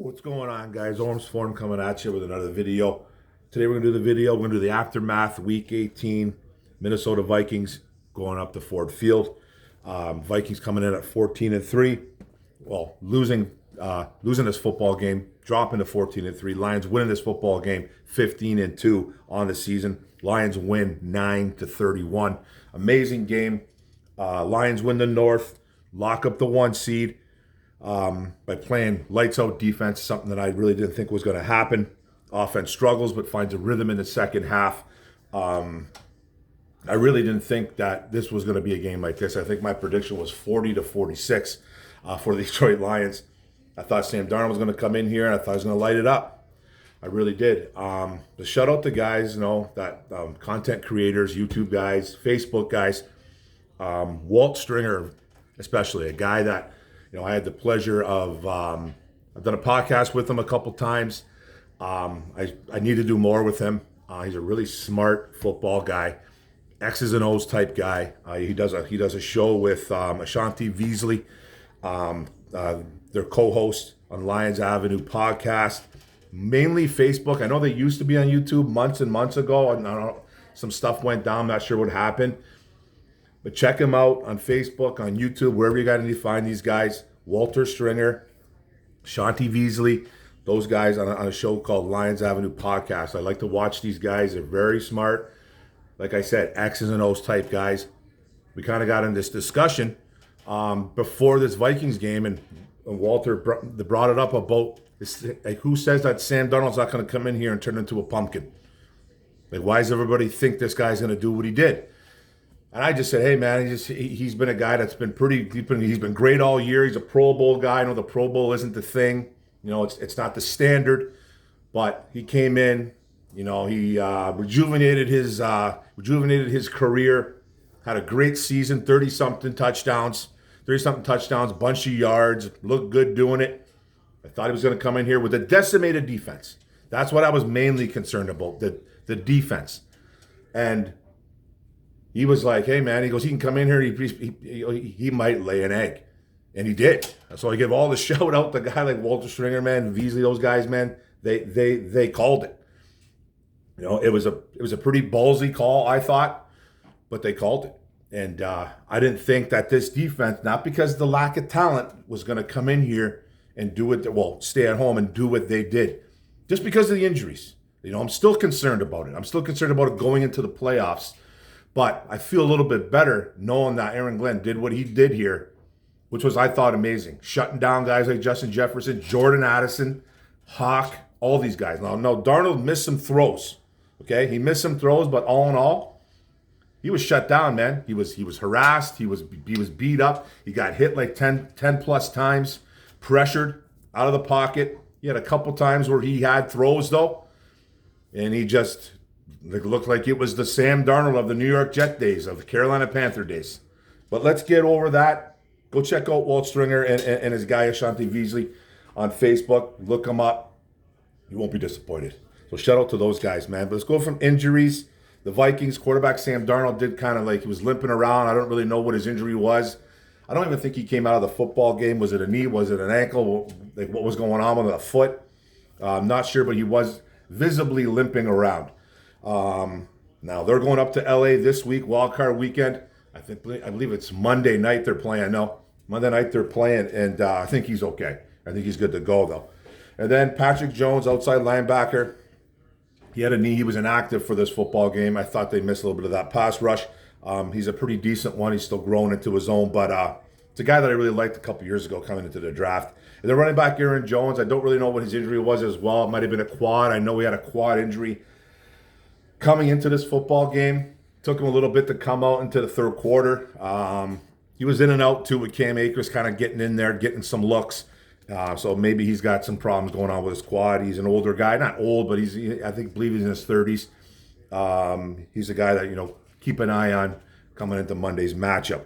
What's going on, guys? Orms Form coming at you with another video. Today we're going to do the video. We're going to do the aftermath, Week 18, Minnesota Vikings going up to Ford Field. Vikings coming in at 14-3. Well, losing this football game, dropping to 14-3. Lions winning this football game, 15-2 on the season. Lions win 9-31. Amazing game. Lions win the North, lock up the 1 seed. By playing lights out defense, something that I really didn't think was going to happen. Offense struggles but finds a rhythm in the second half. I really didn't think that this was going to be a game like this. I think my prediction was 40-46 for the Detroit Lions. I thought Sam Darnold was going to come in here and I thought he was going to light it up. I really did. The shout out to guys, that content creators, YouTube guys, Facebook guys, Walt Stringer especially, a guy that I had the pleasure of, I've done a podcast with him a couple times. I need to do more with him. He's a really smart football guy, X's and O's type guy. He does a show with Ashanti Veasley, their co-host on Lions Avenue podcast, mainly Facebook. I know they used to be on YouTube months and months ago, and I don't know, some stuff went down. I'm not sure what happened. But check him out on Facebook, on YouTube, wherever you got to find these guys. Walter Stringer, Shanti Veasley, those guys on a show called Lions Avenue Podcast. I like to watch these guys. They're very smart. Like I said, X's and O's type guys. We kind of got in this discussion before this Vikings game, and Walter brought it up about this, like, who says that Sam Darnold's not going to come in here and turn into a pumpkin? Like, why does everybody think this guy's going to do what he did? And I just said, hey, man, he's been a guy that's been he's been great all year. He's a Pro Bowl guy. I know the Pro Bowl isn't the thing. It's not the standard. But he came in, he rejuvenated his career, had a great season, 30-something touchdowns, bunch of yards, looked good doing it. I thought he was going to come in here with a decimated defense. That's what I was mainly concerned about, the defense. And he was like, hey, man, he goes, he can come in here, he might lay an egg. And he did. So I give all the shout out to a guy like Walter Stringer, man, Veasley, those guys, man. They called it. It was a pretty ballsy call, I thought, but they called it. And I didn't think that this defense, not because of the lack of talent, was going to come in here and stay at home and do what they did. Just because of the injuries. I'm still concerned about it. I'm still concerned about it going into the playoffs. But I feel a little bit better knowing that Aaron Glenn did what he did here, which was, I thought, amazing. Shutting down guys like Justin Jefferson, Jordan Addison, Hawk, all these guys. Now, Darnold missed some throws, okay? He missed some throws, but all in all, he was shut down, man. He was harassed. He was beat up. He got hit like 10 plus times, pressured out of the pocket. He had a couple times where he had throws, though, and he just looked like it was the Sam Darnold of the New York Jet days, of the Carolina Panther days. But let's get over that. Go check out Walt Stringer and his guy, Ashanti Veasley, on Facebook. Look them up. You won't be disappointed. So shout out to those guys, man. But let's go from injuries. The Vikings quarterback, Sam Darnold, did kind of like, he was limping around. I don't really know what his injury was. I don't even think he came out of the football game. Was it a knee? Was it an ankle? Like, what was going on with a foot? I'm not sure, but he was visibly limping around. Now they're going up to LA this week, wild card weekend. I believe it's Monday night they're playing. No, Monday night they're playing, and I think he's okay. I think he's good to go though. And then Patrick Jones, outside linebacker, he had a knee. He was inactive for this football game. I thought they missed a little bit of that pass rush. He's a pretty decent one. He's still growing into his own, but it's a guy that I really liked a couple years ago coming into the draft. And then running back Aaron Jones, I don't really know what his injury was as well. It might have been a quad. I know he had a quad injury coming into this football game. Took him a little bit to come out into the third quarter. He was in and out too with Cam Akers kind of getting in there, getting some looks. So maybe he's got some problems going on with his quad. He's an older guy, not old, but believe he's in his 30s. He's a guy that, keep an eye on coming into Monday's matchup.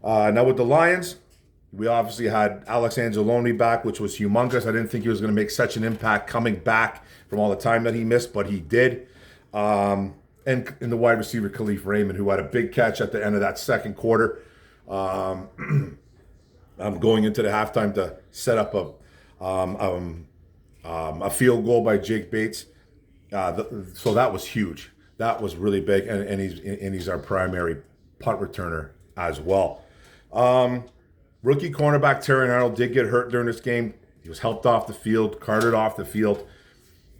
Now with the Lions, we obviously had Alex Anzalone back, which was humongous. I didn't think he was going to make such an impact coming back from all the time that he missed, but he did. And the wide receiver, Khalif Raymond, who had a big catch at the end of that second quarter. I'm going into the halftime to set up A field goal by Jake Bates. So that was huge. That was really big, and he's our primary punt returner as well. Rookie cornerback Terry Arnold did get hurt during this game. He was helped off the field, carted off the field,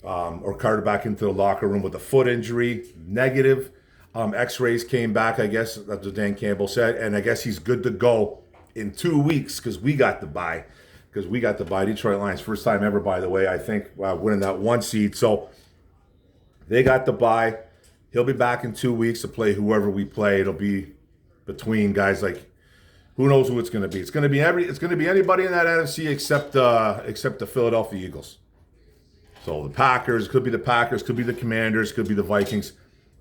or carted back into the locker room with a foot injury. Negative. X-rays came back, I guess, that's what Dan Campbell said, and I guess he's good to go in 2 weeks because we got the bye. Detroit Lions, first time ever, by the way, I think, winning that 1 seed. So they got the bye. He'll be back in 2 weeks to play whoever we play. It'll be between guys like, who knows who it's going to be. It's going to be anybody in that NFC except the Philadelphia Eagles. So the Packers, could be the Packers, could be the Commanders, could be the Vikings.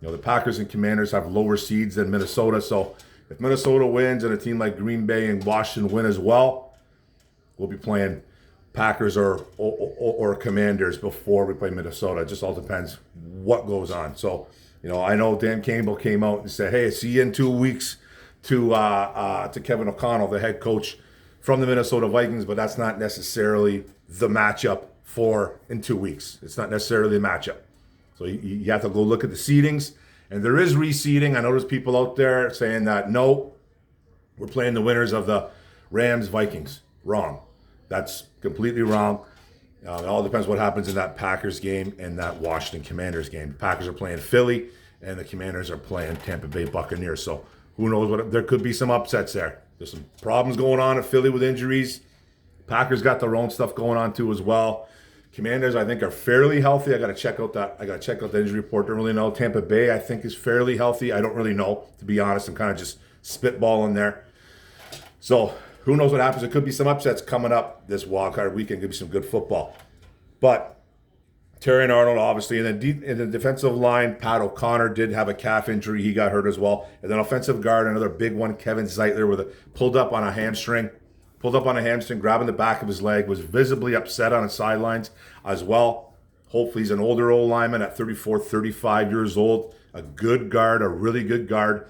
The Packers and Commanders have lower seeds than Minnesota. So if Minnesota wins and a team like Green Bay and Washington win as well, we'll be playing Packers or Commanders before we play Minnesota. It just all depends what goes on. So, I know Dan Campbell came out and said, "Hey, see you in 2 weeks," to Kevin O'Connell, the head coach from the Minnesota Vikings, but that's not necessarily the matchup for in 2 weeks. It's not necessarily a matchup. So you have to go look at the seedings, and there is reseeding. I know there's people out there saying that, no, we're playing the winners of the Rams-Vikings. Wrong. That's completely wrong. It all depends what happens in that Packers game and that Washington Commanders game. The Packers are playing Philly, and the Commanders are playing Tampa Bay Buccaneers. So who knows there could be some upsets there. There's some problems going on at Philly with injuries. Packers got their own stuff going on too as well. Commanders, I think, are fairly healthy. I got to check out the injury report. Don't really know. Tampa Bay, I think, is fairly healthy. I don't really know, to be honest. I'm kind of just spitballing there. So who knows what happens? There could be some upsets coming up this wildcard weekend. Could be some good football. But Terry Arnold, obviously, and then in the defensive line, Pat O'Connor did have a calf injury. He got hurt as well. And then offensive guard, another big one, Kevin Zeitler, pulled up on a hamstring, grabbing the back of his leg, was visibly upset on the sidelines as well. Hopefully he's an older old lineman at 34, 35 years old. A good guard, a really good guard.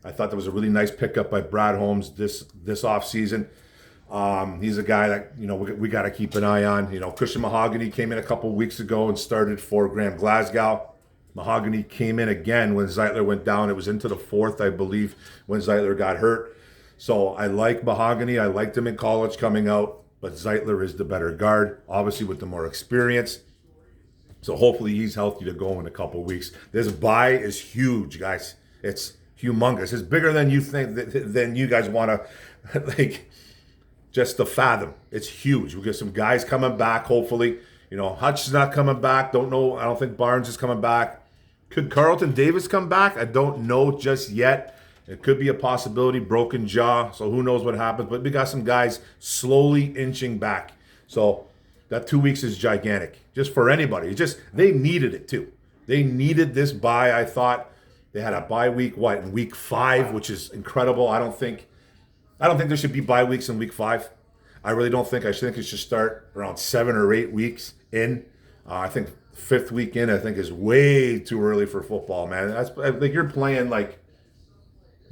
I thought that was a really nice pickup by Brad Holmes this offseason. He's a guy that, we got to keep an eye on. Christian Mahogany came in a couple weeks ago and started for Graham Glasgow. Mahogany came in again when Zeitler went down. It was into the fourth, I believe, when Zeitler got hurt. So I like Mahogany. I liked him in college coming out, but Zeitler is the better guard, obviously with the more experience. So hopefully he's healthy to go in a couple weeks. This bye is huge, guys. It's humongous. It's bigger than you think, than you guys want to, just to fathom. It's huge. We get some guys coming back, hopefully. Hutch is not coming back. Don't know. I don't think Barnes is coming back. Could Carlton Davis come back? I don't know just yet. It could be a possibility. Broken jaw. So who knows what happens. But we got some guys slowly inching back. So that 2 weeks is gigantic. Just for anybody. They needed it too. They needed this bye. I thought they had a bye week, in week 5, which is incredible. I don't think there should be bye weeks in week 5. I really don't think. I think it should start around 7 or 8 weeks in. I think 5th week in, I think, is way too early for football, man. I think you're playing like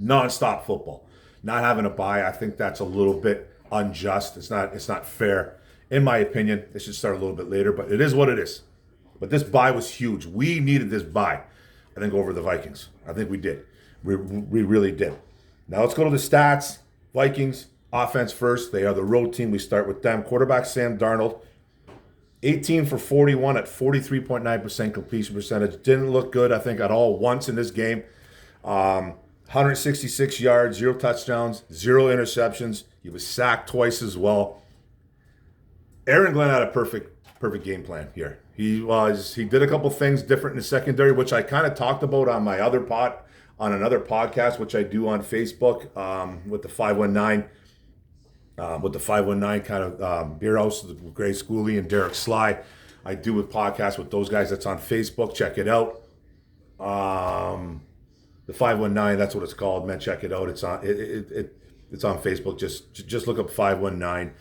nonstop football. Not having a bye, I think that's a little bit unjust. It's not fair. In my opinion, it should start a little bit later, but it is what it is. But this bye was huge. We needed this bye, I think, over the Vikings. I think we did. We really did. Now let's go to the stats. Vikings, offense first. They are the road team. We start with them. Quarterback Sam Darnold, 18 for 41 at 43.9% completion percentage. Didn't look good, I think, at all once in this game. 166 yards, 0 touchdowns, 0 interceptions. He was sacked twice as well. Aaron Glenn had a perfect game plan here. He did a couple things different in the secondary, which I kind of talked about on my other on another podcast, which I do on Facebook with the 519 kind of Beer House, Gray Schooley and Derek Sly. I do a podcast with those guys. That's on Facebook. Check it out. The 519, that's what it's called, man. Check it out. It's on it's on Facebook. Just look up 519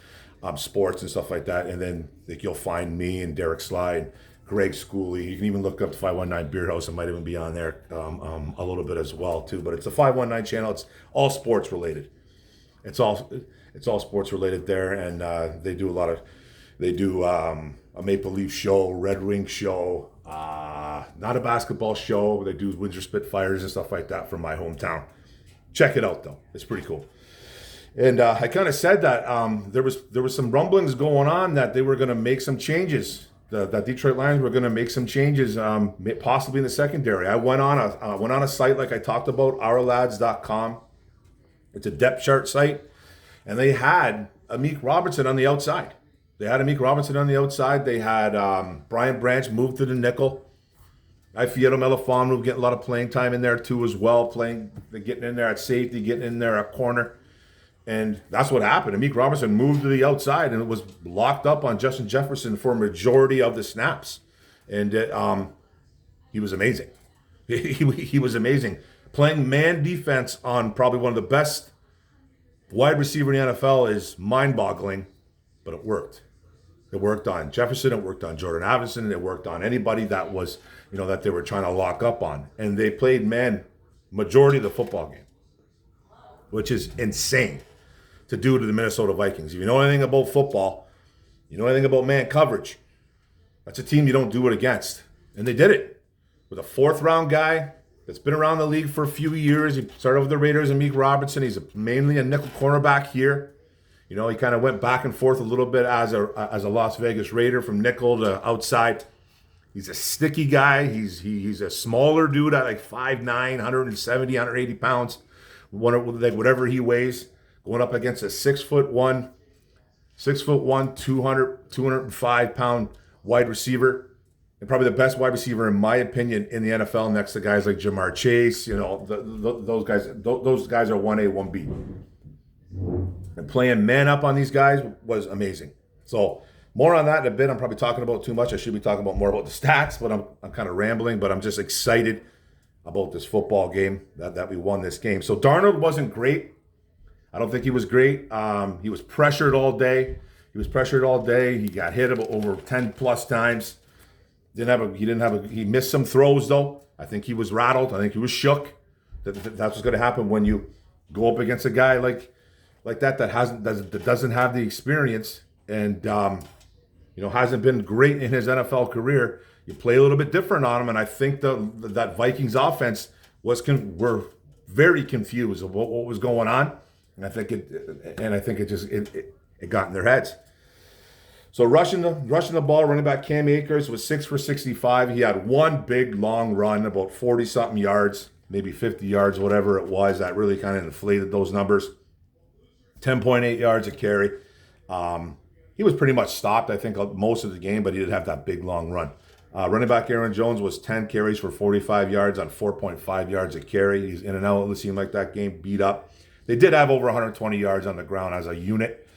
sports and stuff like that, and then you'll find me and Derek Sly and Greg Schooley. You can even look up the 519 Beer House. It might even be on there a little bit as well too. But it's the 519 channel. It's all sports related. It's all sports related there, and they do a lot of They do a Maple Leaf show, Red Wing show, not a basketball show. They do Windsor Spitfires and stuff like that from my hometown. Check it out, though. It's pretty cool. And I kind of said that there was some rumblings going on that they were going to make some changes. That Detroit Lions were going to make some changes, possibly in the secondary. I went on a site like I talked about, ourlads.com. It's a depth chart site, and they had Amik Robertson on the outside. They had Brian Branch moved to the nickel. Fieto Melifonwu getting a lot of playing time in there too as well, getting in there at safety, getting in there at corner. And that's what happened. Amik Robertson moved to the outside and it was locked up on Justin Jefferson for a majority of the snaps. And he was amazing. He was amazing. Playing man defense on probably one of the best wide receiver in the NFL is mind-boggling, but it worked. It worked on Jefferson. It worked on Jordan Addison. It worked on anybody that was, that they were trying to lock up on. And they played man majority of the football game, which is insane to do to the Minnesota Vikings. If you know anything about football, you know anything about man coverage, that's a team you don't do it against. And they did it with a fourth-round guy that's been around the league for a few years. He started with the Raiders, Amik Robertson. He's mainly a nickel cornerback here. He kind of went back and forth a little bit as a Las Vegas Raider from nickel to outside. He's a sticky guy. He's a smaller dude at like 5'9", 170, 180 pounds, whatever he weighs, going up against a 6'1", 205 pound wide receiver, and probably the best wide receiver in my opinion in the NFL, next to guys like Jamar Chase. Those guys are 1A, 1B. And playing man up on these guys was amazing. So more on that in a bit. I'm probably talking about too much. I should be talking about more about the stats, but I'm kind of rambling. But I'm just excited about this football game, that we won this game. So Darnold wasn't great. I don't think he was great. He was pressured all day. He got hit over 10 plus times. He missed some throws though. I think he was rattled. I think he was shook. That's what's going to happen when you go up against a guy like that doesn't have the experience and hasn't been great in his NFL career. You play a little bit different on him, and I think that Vikings offense were very confused about what was going on, and I think it got in their heads. So rushing the ball, running back Cam Akers was 6 for 65. He had one big long run, about 40-something yards, maybe 50 yards, whatever it was. That really kind of inflated those numbers. 10.8 yards a carry. He was pretty much stopped, I think, most of the game, but he did have that big, long run. Running back Aaron Jones was 10 carries for 45 yards on 4.5 yards a carry. He's in and out. It seemed like that game beat up. They did have over 120 yards on the ground as a unit.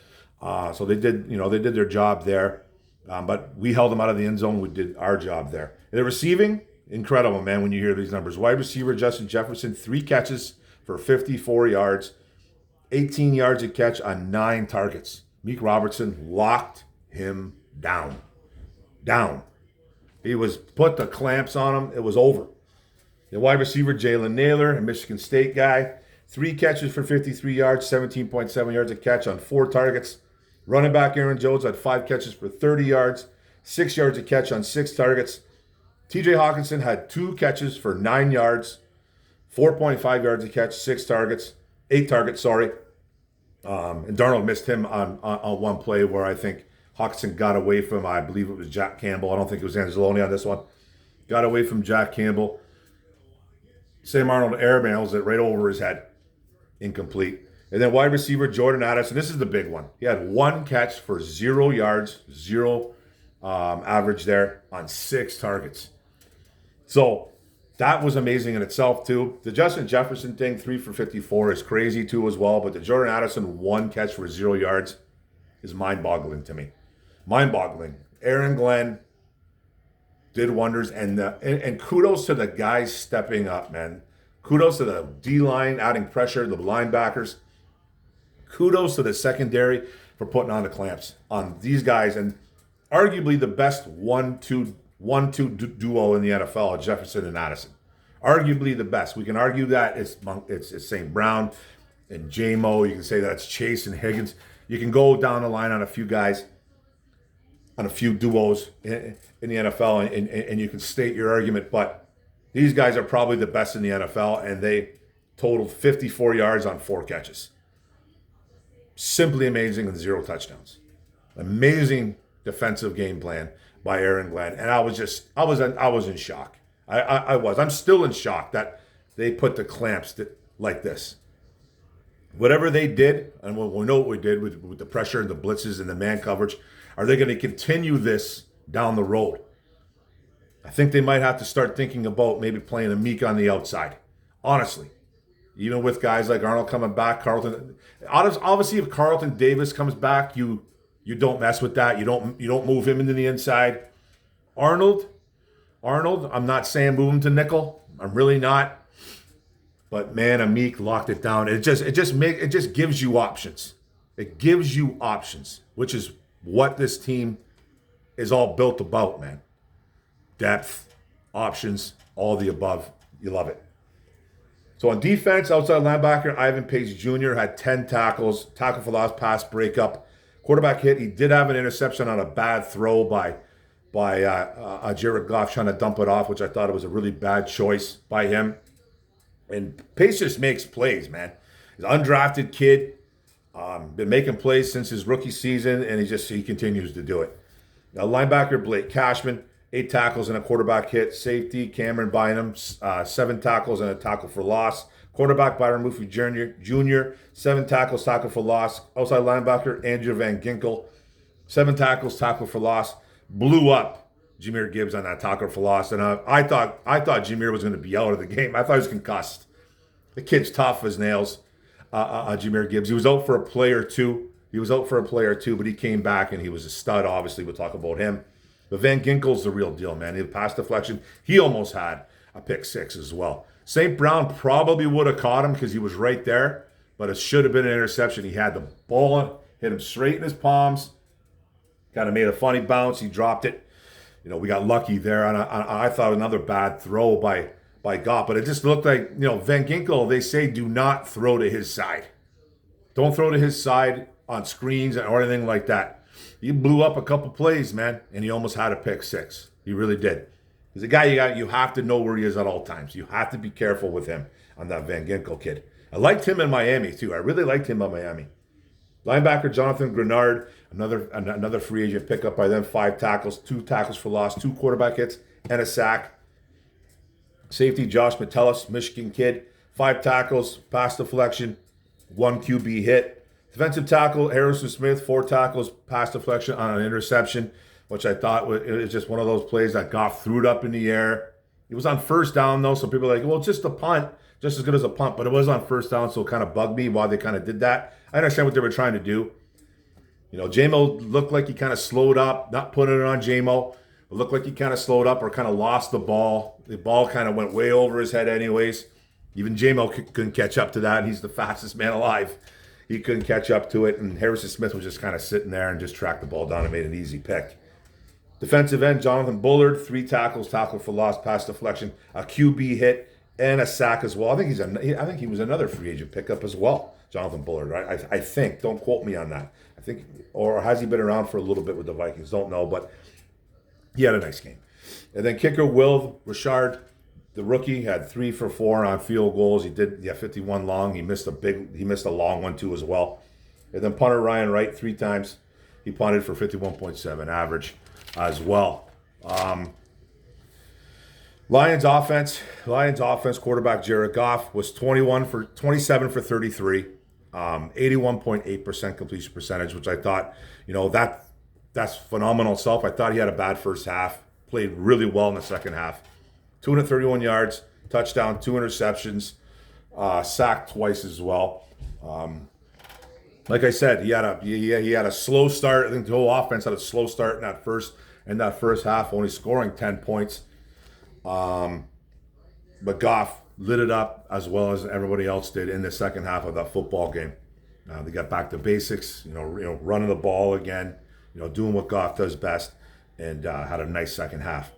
So they did their job there. But we held them out of the end zone. We did our job there. And the receiving, incredible, man, when you hear these numbers. Wide receiver Justin Jefferson, 3 catches for 54 yards. 18 yards a catch on 9 targets. Amik Robertson locked him down. He was put the clamps on him. It was over. The wide receiver Jalen Naylor, a Michigan State guy, 3 catches for 53 yards, 17.7 yards a catch on 4 targets. Running back Aaron Jones had 5 catches for 30 yards, 6 yards a catch on 6 targets. TJ Hawkinson had 2 catches for 9 yards, 4.5 yards a catch, 8 targets, sorry. And Darnold missed him on one play where I think Hawkinson got away from, I believe it was Jack Campbell. I don't think it was Anzalone on this one. Got away from Jack Campbell. Sam Arnold airmails it right over his head. Incomplete. And then wide receiver Jordan Addison. This is the big one. He had 1 catch for 0 yards, 0 average there on 6 targets. So that was amazing in itself, too. The Justin Jefferson thing, 3 for 54, is crazy, too, as well. But the Jordan Addison 1 catch for 0 yards is mind-boggling to me. Mind-boggling. Aaron Glenn did wonders. And kudos to the guys stepping up, man. Kudos to the D-line adding pressure, the linebackers. Kudos to the secondary for putting on the clamps on these guys. And arguably the best 1-2 duo in the NFL, Jefferson and Addison. Arguably the best. We can argue that it's St. Brown and J-Mo. You can say that's Chase and Higgins. You can go down the line on a few guys. on a few duos in the NFL, and you can state your argument, but these guys are probably the best in the NFL, and they totaled 54 yards on 4 catches. Simply amazing with 0 touchdowns. Amazing defensive game plan by Aaron Glenn, and I was in shock. I'm still in shock that they put the clamps like this. Whatever they did, and we know what we did with the pressure and the blitzes and the man coverage, are they going to continue this down the road? I think they might have to start thinking about maybe playing a Meek on the outside. Honestly, even with guys like Arnold coming back, Carlton. Obviously, if Carlton Davis comes back, you don't mess with that. You don't move him into the inside. Arnold, I'm not saying move him to nickel. I'm really not. But man, Amik locked it down. It just gives you options. It gives you options, which is what this team is all built about, man. Depth, options, all the above. You love it. So on defense, outside linebacker, Ivan Pace Jr. had 10 tackles, tackle for loss, pass breakup, quarterback hit. He did have an interception on a bad throw by Jared Goff trying to dump it off, which I thought it was a really bad choice by him. And Pace just makes plays, man. He's an undrafted kid, been making plays since his rookie season, and he continues to do it. Now, linebacker Blake Cashman, 8 tackles and a quarterback hit. Safety Cameron Bynum, 7 tackles and a tackle for loss. Quarterback Byron Murphy Jr., 7 tackles, tackle for loss. Outside linebacker Andrew Van Ginkel, 7 tackles, tackle for loss. Blew up Jahmyr Gibbs on that tackle for loss, and I thought Jahmyr was going to be out of the game. I thought he was concussed. The kid's tough as nails. Jahmyr Gibbs. He was out for a play or two. But he came back and he was a stud. Obviously, we'll talk about him. But Van Ginkel's the real deal, man. He had pass deflection. He almost had a pick 6 as well. St. Brown probably would have caught him because he was right there, but it should have been an interception. He had the ball, hit him straight in his palms, kind of made a funny bounce. He dropped it. We got lucky there, and I thought another bad throw by Goff, but it just looked like, Van Ginkel, they say do not throw to his side. Don't throw to his side on screens or anything like that. He blew up a couple plays, man, and he almost had a pick 6. He really did. He's a guy you have to know where he is at all times. You have to be careful with him on that Van Ginkel kid. I liked him in Miami, too. I really liked him in Miami. Linebacker Jonathan Grenard, another free agent pickup by them, 5 tackles, 2 tackles for loss, 2 quarterback hits, and a sack. Safety Josh Metellus, Michigan kid, 5 tackles, pass deflection, 1 QB hit. Defensive tackle Harrison Smith, 4 tackles, pass deflection on an interception, which I thought was just one of those plays that Goff threw it up in the air. It was on first down, though, so people are like, well, it's just a punt, just as good as a punt, but it was on first down, so it kind of bugged me why they kind of did that. I understand what they were trying to do. J-Mo looked like he kind of slowed up, not putting it on J-Mo. It looked like he kind of slowed up or kind of lost the ball. The ball kind of went way over his head anyways. Even J-Mo couldn't catch up to that. He's the fastest man alive. He couldn't catch up to it, and Harrison Smith was just kind of sitting there and just tracked the ball down and made an easy pick. Defensive end, Jonathan Bullard, 3 tackles, tackle for loss, pass deflection, a QB hit, and a sack as well. I think he was another free agent pickup as well, Jonathan Bullard. I think. Don't quote me on that. I think, or has he been around for a little bit with the Vikings? Don't know, but he had a nice game. And then kicker Will Richard, the rookie, had 3 for 4 on field goals. He did 51 long. He missed a long one too as well. And then punter Ryan Wright 3 times. He punted for 51.7 average as well. Lions offense, quarterback Jared Goff was 27 for 33, 81.8% completion percentage, which I thought, that's phenomenal itself. I thought he had a bad first half, played really well in the second half. 231 yards, touchdown, 2 interceptions, sacked twice as well. Like I said, he had a slow start. I think the whole offense had a slow start in that first half, only scoring 10 points. But Goff lit it up as well as everybody else did in the second half of that football game. They got back to basics, running the ball again, doing what Goff does best, and had a nice second half.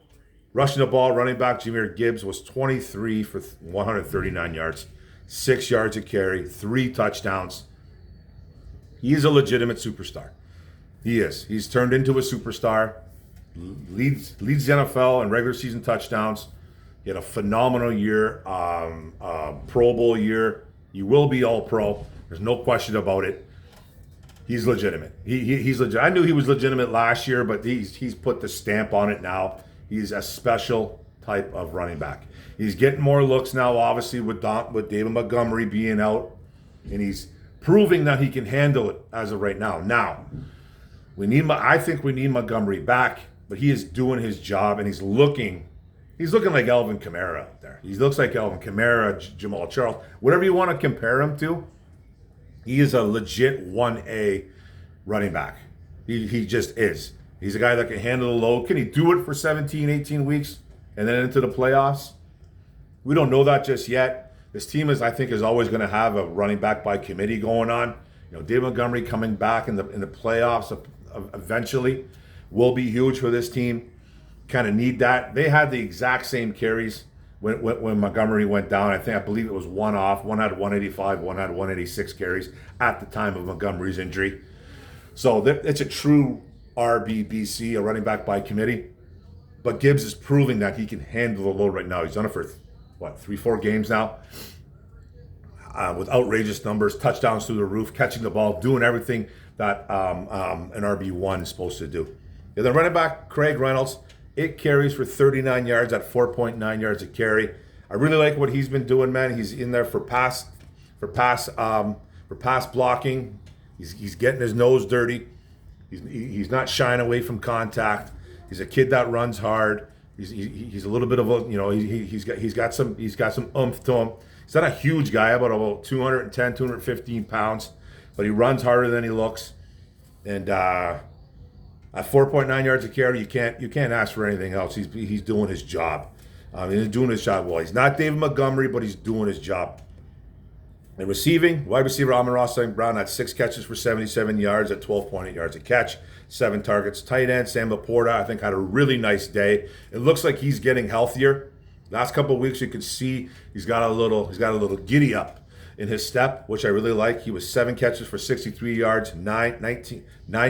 Rushing the ball, running back Jahmyr Gibbs was 23 for 139 yards, 6 yards a carry, 3 touchdowns. He's a legitimate superstar. He is. He's turned into a superstar. Leads the NFL in regular season touchdowns. He had a phenomenal year, Pro Bowl year. He will be All Pro. There's no question about it. He's legitimate. He's legit. I knew he was legitimate last year, but he's put the stamp on it now. He's a special type of running back. He's getting more looks now, obviously, with David Montgomery being out, and he's proving that he can handle it as of right now. Now, I think we need Montgomery back, but he is doing his job, and he's looking like Alvin Kamara out there. He looks like Alvin Kamara, Jamal Charles, whatever you want to compare him to. He is a legit 1A running back. He just is. He's a guy that can handle the load. Can he do it for 17, 18 weeks and then into the playoffs? We don't know that just yet. This team I think is always going to have a running back by committee going on. David Montgomery coming back in the playoffs eventually will be huge for this team. Kind of need that. They had the exact same carries when Montgomery went down. I believe it was one off. One had 185, one had 186 carries at the time of Montgomery's injury. So it's a true RBBC, a running back by committee. But Gibbs is proving that he can handle the load right now. He's done it for, 3-4 games now. With outrageous numbers, touchdowns through the roof, catching the ball, doing everything that an RB1 is supposed to do. And then running back, Craig Reynolds, 8 carries for 39 yards at 4.9 yards a carry. I really like what he's been doing, man. He's in there for pass blocking. He's getting his nose dirty. He's not shying away from contact. He's a kid that runs hard. He's a little bit of a he's got some oomph to him. He's not a huge guy, about 210, 215 pounds, but he runs harder than he looks. And at 4.9 yards a carry, you can't ask for anything else. He's doing his job. He's doing his job well. He's not David Montgomery, but he's doing his job. And receiving, wide receiver Amon-Ra St. Brown had 6 catches for 77 yards at 12.8 yards a catch, 7 targets. Tight end Sam Laporta, I think, had a really nice day. It looks like he's getting healthier. Last couple of weeks, you can see he's got a little giddy up in his step, which I really like. He was 7 catches for 63 yards, 9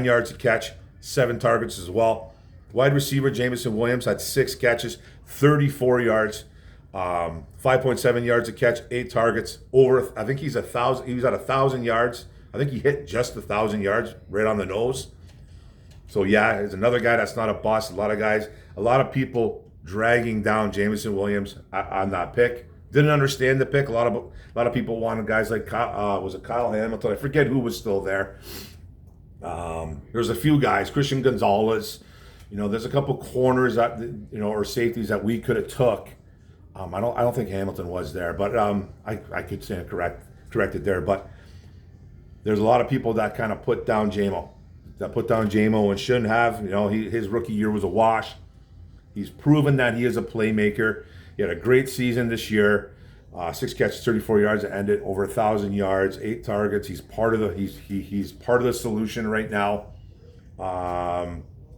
yards a catch, 7 targets as well. Wide receiver Jameson Williams had 6 catches, 34 yards, 5.7 yards a catch, 8 targets. I think he's 1,000. He was at 1,000 yards. I think he hit just 1,000 yards right on the nose. So yeah, he's another guy that's not a bust. A lot of people dragging down Jameson Williams on that pick. Didn't understand the pick. A lot of people wanted guys like Kyle Hamilton. I forget who was still there. There's a few guys, Christian Gonzalez. There's a couple corners that or safeties that we could have took. I don't think Hamilton was there, but I could stand corrected there. But there's a lot of people that kind of put down JMO and shouldn't have. His rookie year was a wash. He's proven that he is a playmaker. He had a great season this year. 6 catches, 34 yards to end it, over 1,000 yards, 8 targets. He's part of the solution right now.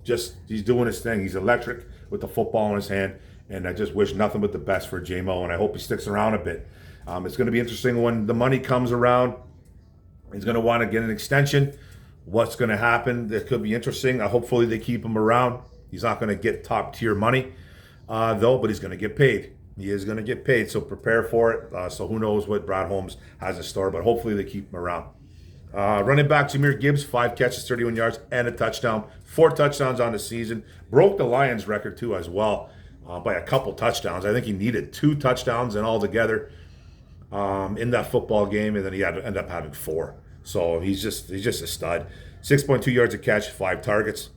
He's doing his thing. He's electric with the football in his hand, and I just wish nothing but the best for JMO, and I hope he sticks around a bit. It's going to be interesting when the money comes around. He's going to want to get an extension. What's going to happen? That could be interesting. Hopefully they keep him around. He's not going to get top tier money, though, but he's going to get paid. He is going to get paid, so prepare for it. So who knows what Brad Holmes has in store, but hopefully they keep him around. Running back Jahmyr Gibbs, 5 catches, 31 yards, and a touchdown. 4 touchdowns on the season. Broke the Lions record, too, as well, by a couple touchdowns. I think he needed 2 touchdowns and altogether in that football game, and then he had to end up having 4. So he's just a stud. 6.2 yards a catch, 5 targets.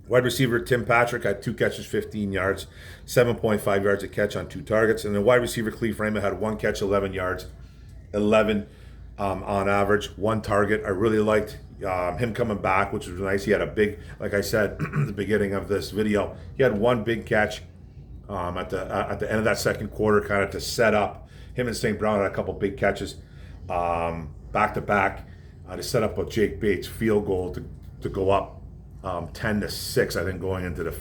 Wide receiver Tim Patrick had 2 catches, 15 yards, 7.5 yards a catch on 2 targets. And then wide receiver Cleve Raymond had 1 catch, 11 yards, 11 on average, 1 target. I really liked him coming back, which was nice. He had a big, like I said at the beginning of this video, he had 1 big catch at the end of that second quarter, kind of to set up. Him and St. Brown had a couple big catches back to back to set up a Jake Bates field goal to go up 10-6, I think, going into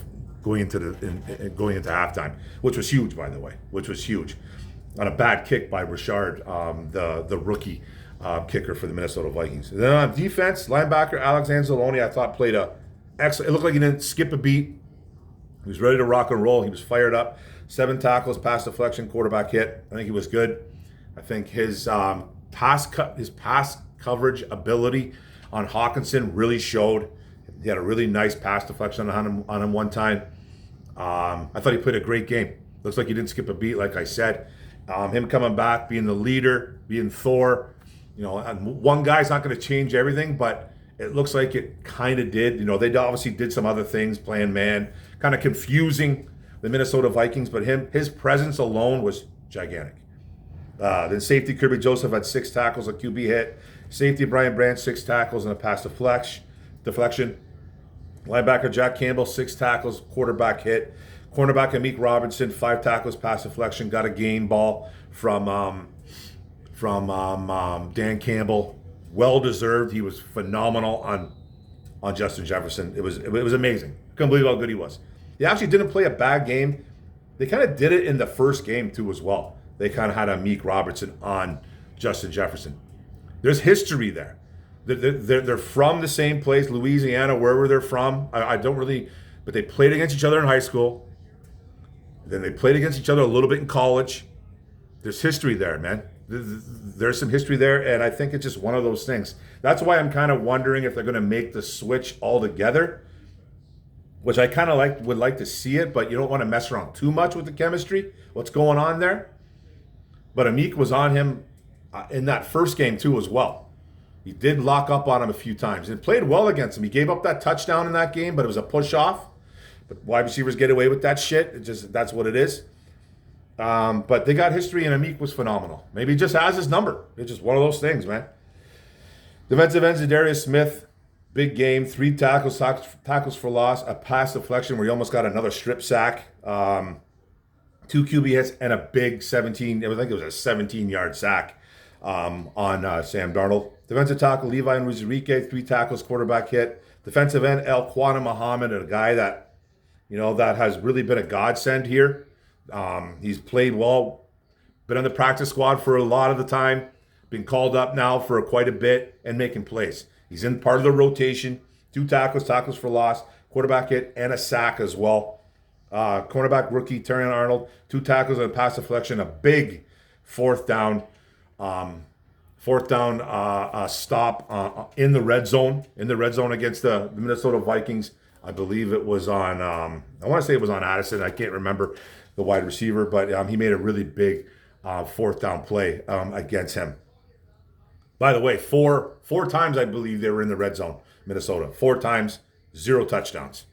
halftime, which was huge, by the way, on a bad kick by Richard, the rookie kicker for the Minnesota Vikings. And then on defense, linebacker Alex Anzalone, I thought played a excellent. It looked like he didn't skip a beat. He was ready to rock and roll. He was fired up. 7 tackles, pass deflection, quarterback hit. I think he was good. I think his pass coverage ability on Hawkinson really showed. He had a really nice pass deflection on him one time. I thought he played a great game. Looks like he didn't skip a beat, like I said. Him coming back, being the leader, being Thor. One guy's not going to change everything, but it looks like it kind of did. They obviously did some other things, playing man, kind of confusing the Minnesota Vikings, but his presence alone was gigantic. Then safety Kirby Joseph had 6 tackles, a QB hit. Safety Brian Branch, 6 tackles and a pass deflection. Linebacker Jack Campbell, 6 tackles, quarterback hit. Cornerback Amik Robinson, 5 tackles, pass deflection, got a gain ball from Dan Campbell. Well deserved. He was phenomenal on Justin Jefferson. It was amazing. Couldn't believe how good he was. He actually didn't play a bad game. They kind of did it in the first game too as well. They kind of had Amik Robertson on Justin Jefferson. There's history there. They're from the same place, Louisiana, wherever they're from. I don't really, but they played against each other in high school. Then they played against each other a little bit in college. There's history there, man. There's some history there, and I think it's just one of those things. That's why I'm kind of wondering if they're going to make the switch altogether, which I kind of would like to see it, but you don't want to mess around too much with the chemistry, what's going on there. But Amik was on him in that first game too as well. He did lock up on him a few times and played well against him. He gave up that touchdown in that game, but it was a push off. But wide receivers get away with that shit. That's what it is. But they got history, and Amik was phenomenal. Maybe he just has his number. It's just one of those things, man. Defensive ends, Darius Smith, big game, 3 tackles for loss, a pass deflection where he almost got another strip sack, 2 QB hits, and a big 17. I think it was a 17-yard sack on Sam Darnold. Defensive tackle Levi Onwuzurike, 3 tackles, quarterback hit. Defensive end El Quana Muhammad, a guy that that has really been a godsend here. He's played well, been on the practice squad for a lot of the time, been called up now for quite a bit and making plays. He's in part of the rotation, 2 tackles for loss, quarterback hit, and a sack as well. Cornerback rookie Terrion Arnold, 2 tackles and a pass deflection, a big fourth down stop in the red zone against the Minnesota Vikings. I believe it was on, I want to say it was on Addison. I can't remember the wide receiver, but he made a really big fourth down play against him. By the way, four times I believe they were in the red zone, Minnesota. 4 times, 0 touchdowns.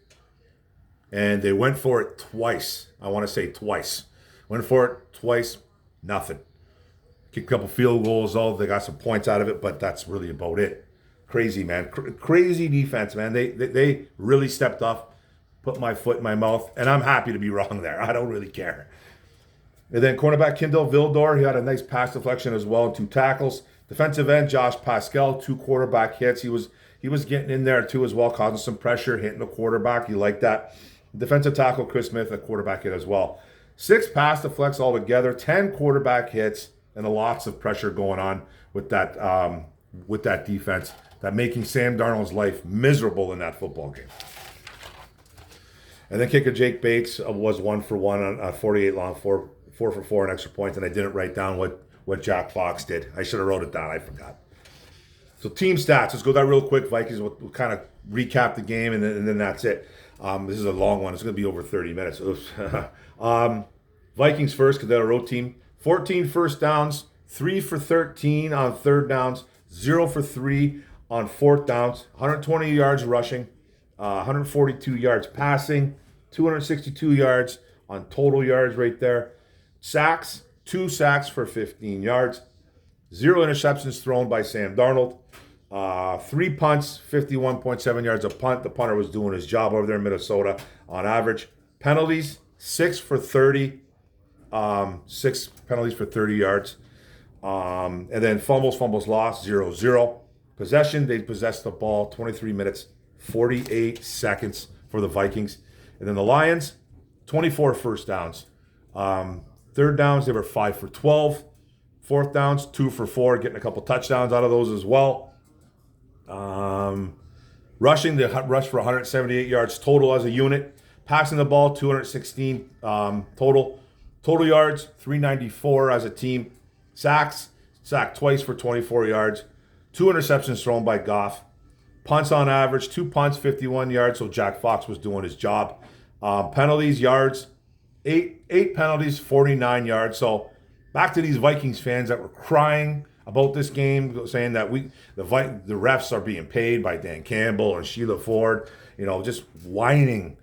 And they went for it twice. I want to say twice. Went for it twice, nothing. Kicked a couple field goals, though. They got some points out of it, but that's really about it. Crazy, man. Crazy defense, man. They really stepped up, put my foot in my mouth, and I'm happy to be wrong there. I don't really care. And then cornerback Kendall Vildor, he had a nice pass deflection as well, and 2 tackles. Defensive end Josh Pascal, 2 quarterback hits. He was getting in there too as well, causing some pressure, hitting the quarterback. You like that. Defensive tackle Chris Smith, a quarterback hit as well. 6 pass deflects altogether, 10 quarterback hits, and lots of pressure going on with that defense. That making Sam Darnold's life miserable in that football game. And then kicker Jake Bates was 1 for 1 on 48 long, 4 for 4 on extra points, and I didn't write down what Jack Fox did. I should have wrote it down. I forgot. So team stats. Let's go that real quick. Vikings. We'll kind of recap the game, and then that's it. This is a long one. It's going to be over 30 minutes. Vikings first, because they're a road team. 14 first downs, 3 for 13 on third downs, 0 for 3 on fourth downs, 120 yards rushing, 142 yards passing, 262 yards on total yards right there. Sacks, 2 sacks for 15 yards, 0 interceptions thrown by Sam Darnold, 3 punts, 51.7 yards a punt. The punter was doing his job over there in Minnesota on average. Penalties, 6 for 30, 6 penalties for 30 yards. And then fumbles lost, 0-0. Possession, they possessed the ball 23 minutes, 48 seconds for the Vikings. And then the Lions, 24 first downs. Third downs, they were 5 for 12. Fourth downs, 2 for 4, getting a couple touchdowns out of those as well. Rushing, they rushed for 178 yards total as a unit. Passing the ball, 216 total. Total yards, 394 as a team. Sacked twice for 24 yards. 2 interceptions thrown by Goff. Punts on average, 2 punts, 51 yards, so Jack Fox was doing his job. Penalties, yards, 8 penalties, 49 yards. So back to these Vikings fans that were crying about this game, saying that the refs are being paid by Dan Campbell and Sheila Ford, just whining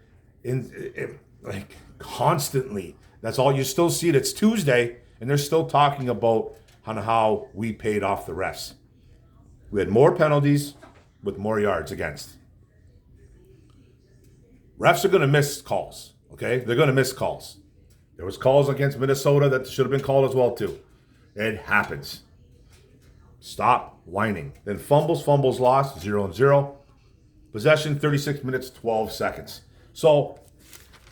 like constantly. That's all you still see it. It's Tuesday, and they're still talking about how we paid off the refs. We had more penalties with more yards against. Refs are going to miss calls, okay? They're going to miss calls. There was calls against Minnesota that should have been called as well, too. It happens. Stop whining. Then fumbles lost, 0-0. Possession, 36 minutes, 12 seconds. So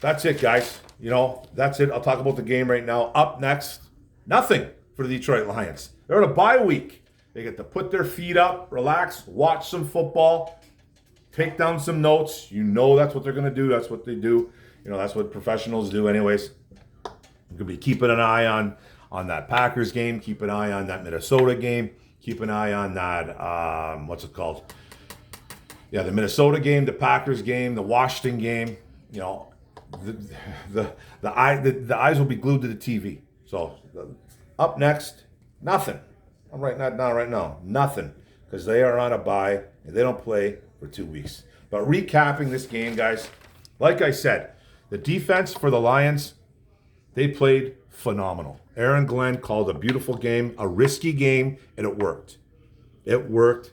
that's it, guys. That's it. I'll talk about the game right now. Up next, nothing for the Detroit Lions. They're on a bye week. They get to put their feet up, relax, watch some football, take down some notes. That's what they're going to do. That's what they do. That's what professionals do anyways. You're going to be keeping an eye on that Packers game. Keep an eye on that Minnesota game. Keep an eye on that, what's it called? Yeah, the Minnesota game, the Packers game, the Washington game. The eyes will be glued to the TV. So up next, nothing. I'm writing that down right now. Nothing. Because they are on a bye and they don't play for 2 weeks. But recapping this game, guys, like I said, the defense for the Lions, they played phenomenal. Aaron Glenn called a beautiful game, a risky game, and it worked. It worked.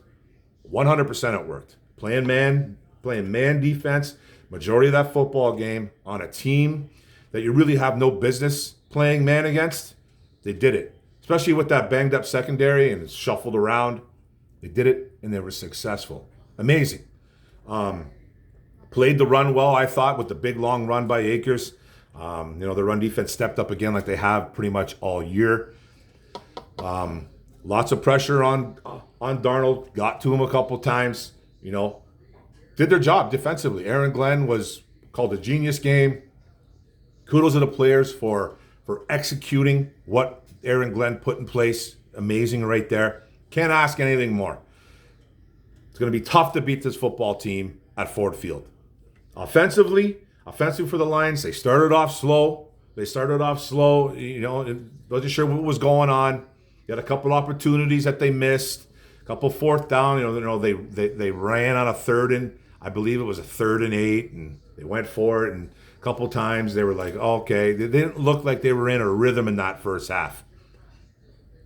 100% it worked. Playing man defense, majority of that football game on a team that you really have no business playing man against, they did it. Especially with that banged up secondary and it's shuffled around. They did it and they were successful. Amazing. Played the run well, I thought, with the big long run by Akers. The run defense stepped up again like they have pretty much all year. Lots of pressure on Darnold. Got to him a couple times. Did their job defensively. Aaron Glenn was called a genius game. Kudos to the players for executing what Aaron Glenn put in place. Amazing right there. Can't ask anything more. It's going to be tough to beat this football team at Ford Field. Offensively for the Lions, they started off slow. Wasn't sure what was going on. They had a couple opportunities that they missed. A couple fourth down. They ran on a third and I believe it was a 3rd and 8, and they went for it. And a couple times they were like, okay. They didn't look like they were in a rhythm in that first half.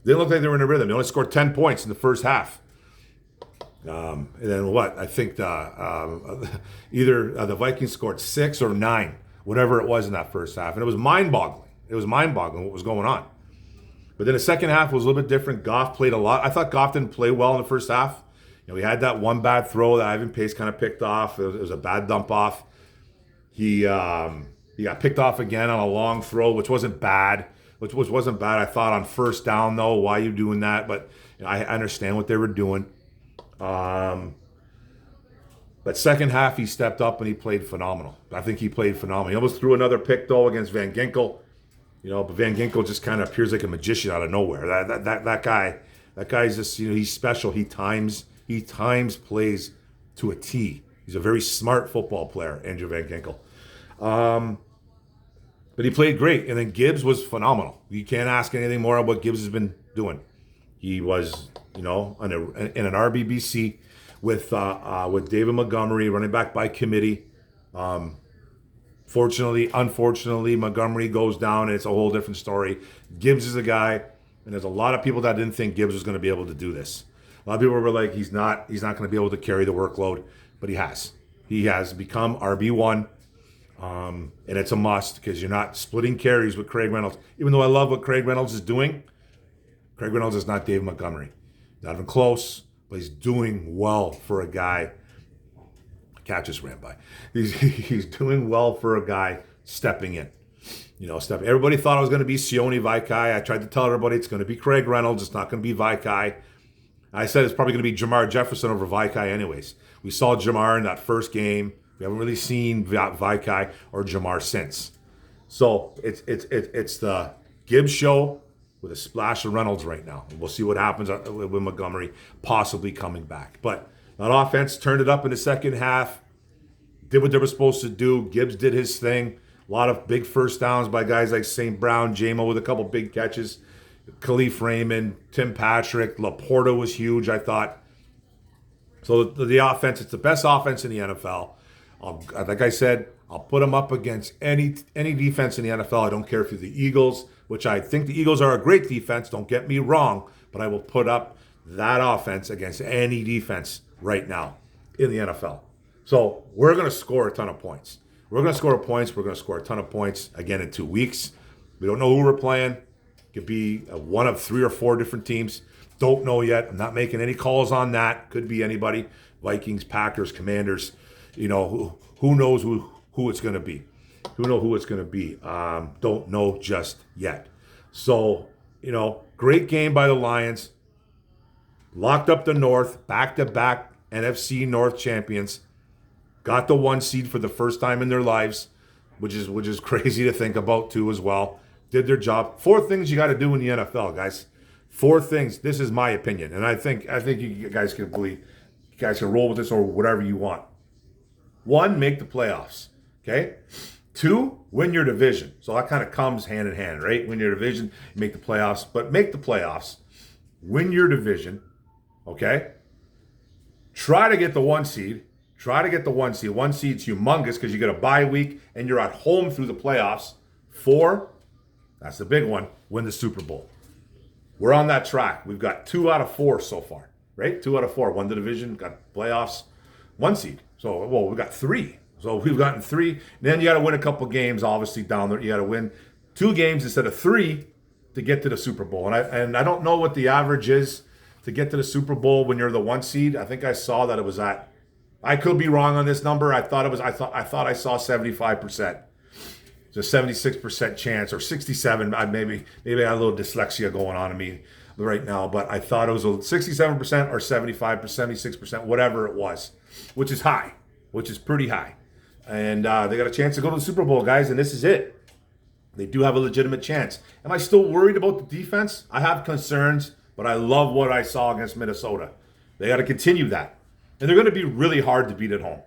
They didn't look like they were in a rhythm. They only scored 10 points in the first half. And then what? I think either the Vikings scored 6 or 9, whatever it was in that first half. And it was mind-boggling. What was going on. But then the second half was a little bit different. Goff played a lot. I thought Goff didn't play well in the first half. We had that one bad throw that Ivan Pace kind of picked off. It was a bad dump off. He got picked off again on a long throw, which wasn't bad. I thought on first down, though, why are you doing that? But I understand what they were doing. But second half, he stepped up and he played phenomenal. I think he played phenomenal. He almost threw another pick, though, against Van Ginkel. But Van Ginkel just kind of appears like a magician out of nowhere. That guy's just, he's special. He times plays to a T. He's a very smart football player, Andrew Van Ginkel. But he played great. And then Gibbs was phenomenal. You can't ask anything more about what Gibbs has been doing. He was, in an RBBC with David Montgomery, running back by committee. Unfortunately, Montgomery goes down, and it's a whole different story. Gibbs is a guy, and there's a lot of people that didn't think Gibbs was going to be able to do this. A lot of people were like, he's not going to be able to carry the workload, but he has. He has become RB1, and it's a must because you're not splitting carries with Craig Reynolds. Even though I love what Craig Reynolds is doing, Craig Reynolds is not Dave Montgomery. Not even close, but he's doing well for a guy. Cat just ran by. He's doing well for a guy stepping in. Stuff. Everybody thought it was going to be Sione Vaikai. I tried to tell everybody it's going to be Craig Reynolds. It's not going to be Vaikai. I said it's probably going to be Jamar Jefferson over Vaikai anyways. We saw Jamar in that first game. We haven't really seen Vaikai or Jamar since. So it's the Gibbs show with a splash of Reynolds right now. We'll see what happens with Montgomery possibly coming back. But that offense turned it up in the second half, did what they were supposed to do. Gibbs did his thing. A lot of big first downs by guys like St. Brown, Jamo with a couple big catches. Khalif Raymond, Tim Patrick, Laporta was huge, I thought. So the offense, it's the best offense in the NFL. Like I said, I'll put them up against any defense in the NFL. I don't care if you're the Eagles, which I think the Eagles are a great defense. Don't get me wrong, but I will put up that offense against any defense right now in the NFL. So we're going to score a ton of points. We're going to score points. We're going to score a ton of points again in 2 weeks. We don't know who we're playing. It could be one of 3 or 4 different teams. Don't know yet. I'm not making any calls on that. Could be anybody. Vikings, Packers, Commanders. Who knows who it's going to be. Who knows who it's going to be. Don't know just yet. So, great game by the Lions. Locked up the North. Back-to-back NFC North champions. Got the 1 seed for the first time in their lives, which is crazy to think about too as well. Did their job. 4 things you got to do in the NFL, guys. 4 things. This is my opinion, and I think you guys can roll with this or whatever you want. 1, make the playoffs. Okay. 2, win your division. So that kind of comes hand in hand, right? Win your division, make the playoffs, but make the playoffs. Win your division. Okay. Try to get the 1 seed. Try to get the 1 seed. 1 seed's humongous because you get a bye week and you're at home through the playoffs. 4, that's the big one, win the Super Bowl. We're on that track. We've got 2 out of 4 so far, right? 2 out of 4. Won the division, got playoffs, 1 seed. So, we've got 3. So we've gotten 3. Then you got to win a couple games, obviously, down there. You got to win 2 games instead of 3 to get to the Super Bowl. And I don't know what the average is to get to the Super Bowl when you're the 1 seed. I think I saw that it was at, I could be wrong on this number. I thought I saw 75%. It's a 76% chance, or 67. Maybe I had a little dyslexia going on in me right now, but I thought it was a 67% or 75%, 76%, whatever it was, which is high, which is pretty high. And they got a chance to go to the Super Bowl, guys, and this is it. They do have a legitimate chance. Am I still worried about the defense? I have concerns, but I love what I saw against Minnesota. They got to continue that. And they're going to be really hard to beat at home.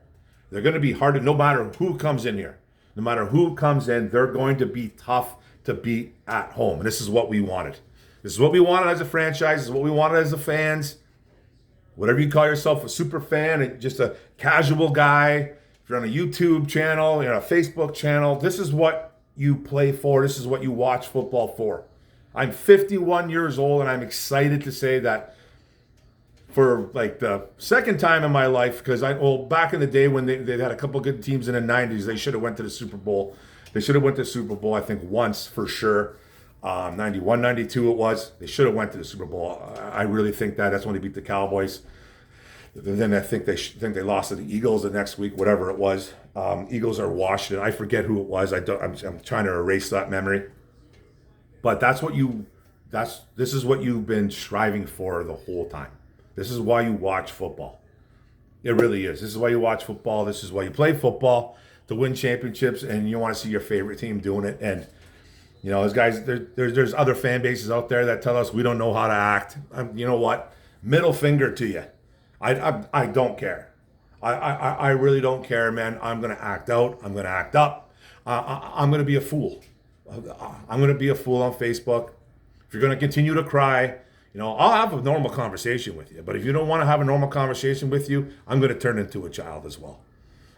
They're going to be hard to, no matter who comes in here. No matter who comes in, they're going to be tough to beat at home. And this is what we wanted. This is what we wanted as a franchise. This is what we wanted as the fans. Whatever you call yourself, a super fan, and just a casual guy. If you're on a YouTube channel, you're on a Facebook channel, this is what you play for. This is what you watch football for. I'm 51 years old, and I'm excited to say that for like the second time in my life, because back in the day when they had a couple good teams in the 90s, they should have went to the Super Bowl. They should have went to the Super Bowl, I think, once for sure. 91, 92 it was. They should have went to the Super Bowl. I really think that's when they beat the Cowboys. Then I think they lost to the Eagles the next week, whatever it was. Eagles are Washington. I forget who it was. I'm trying to erase that memory. But this is what you've been striving for the whole time. This is why you watch football. It really is. This is why you watch football. This is why you play football, to win championships, and you want to see your favorite team doing it. And there's guys, there's other fan bases out there that tell us we don't know how to act. You know what? Middle finger to you. I don't care. I really don't care, man. I'm gonna act out. I'm gonna act up. I'm gonna be a fool. I'm gonna be a fool on Facebook. If you're gonna continue to cry, I'll have a normal conversation with you. But if you don't want to have a normal conversation with you, I'm going to turn into a child as well.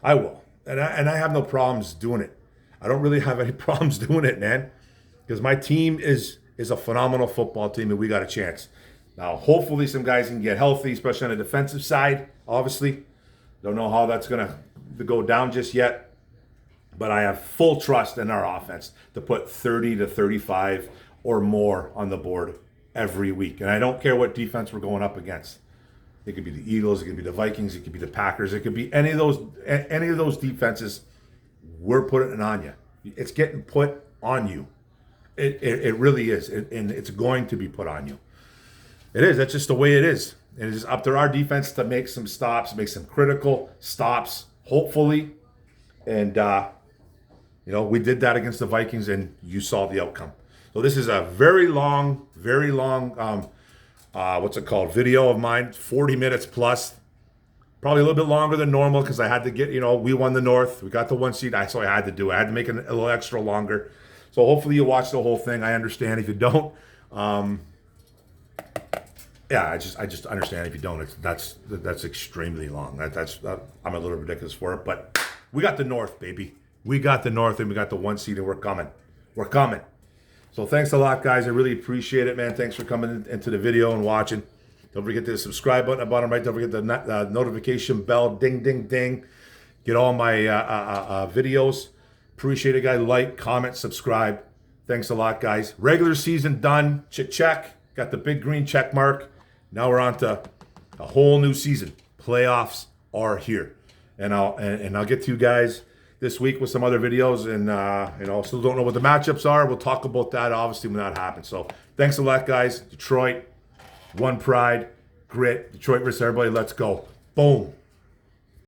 I will. And I have no problems doing it. I don't really have any problems doing it, man. Because my team is a phenomenal football team, and we got a chance. Now, hopefully some guys can get healthy, especially on the defensive side, obviously. Don't know how that's going to go down just yet. But I have full trust in our offense to put 30 to 35 or more on the board every week. And I don't care what defense we're going up against. It could be the Eagles, it could be the Vikings, it could be the Packers, it could be any of those defenses. We're putting it on you. It's getting put on you. It really is, and it's going to be put on you. It is. That's just the way it is. And it's up to our defense to make some stops, make some critical stops, hopefully. And, we did that against the Vikings, and you saw the outcome. So this is a very long, video of mine, 40 minutes plus. Probably a little bit longer than normal because I had to get, we won the North. We got the 1 seed, so I had to do it. I had to make it a little extra longer. So hopefully you watch the whole thing. I understand if you don't. I just understand if you don't. That's extremely long. I'm a little ridiculous for it, but we got the North, baby. We got the North, and we got the 1 seed, and we're coming. We're coming. So thanks a lot, guys. I really appreciate it, man. Thanks for coming into the video and watching. Don't forget the subscribe button at the bottom right. Don't forget the notification bell. Ding, ding, ding. Get all my videos. Appreciate it, guys. Like, comment, subscribe. Thanks a lot, guys. Regular season done. Check. Got the big green check mark. Now we're on to a whole new season. Playoffs are here. And I'll get to you guys this week with some other videos. And, still don't know what the matchups are. We'll talk about that, obviously, when that happens. So thanks a lot, guys. Detroit, one pride, grit. Detroit versus everybody. Let's go. Boom.